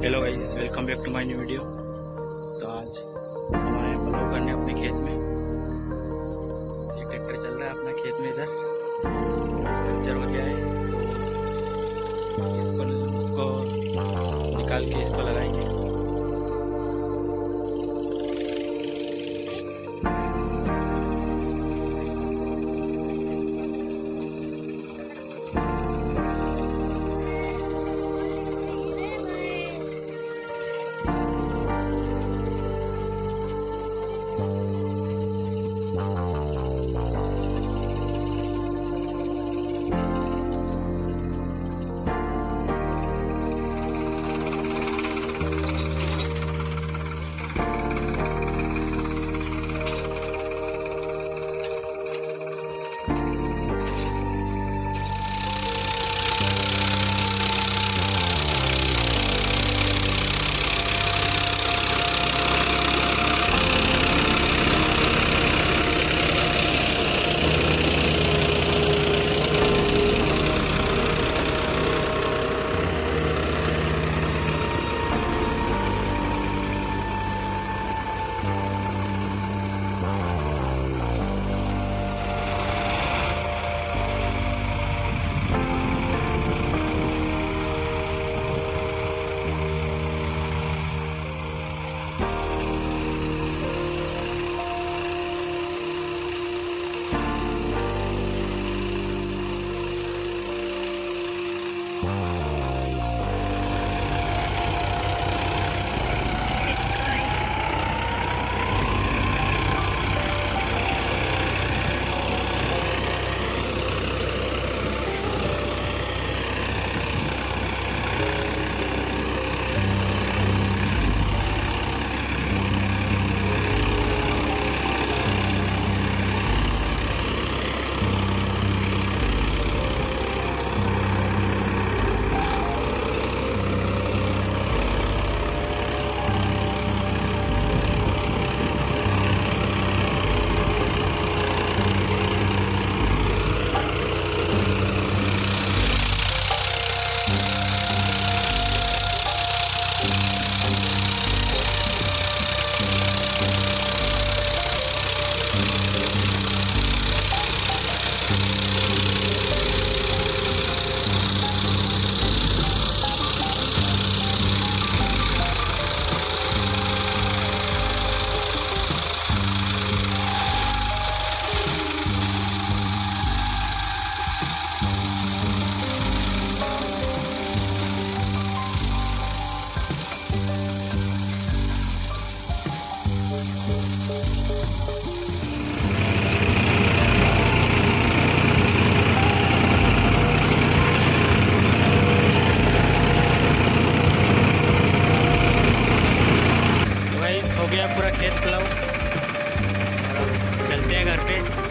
Hello guys, welcome back to my new video. तो आज हम आए हैं पलों करने अपने खेत में। ये ट्रैक्टर चल रहा है अपना खेत में, इधर पंचर हो गया है। इसको निकाल के इसको लगाएंगे। हो गया पूरा खेत प्लाव। चलते हैं घर पे।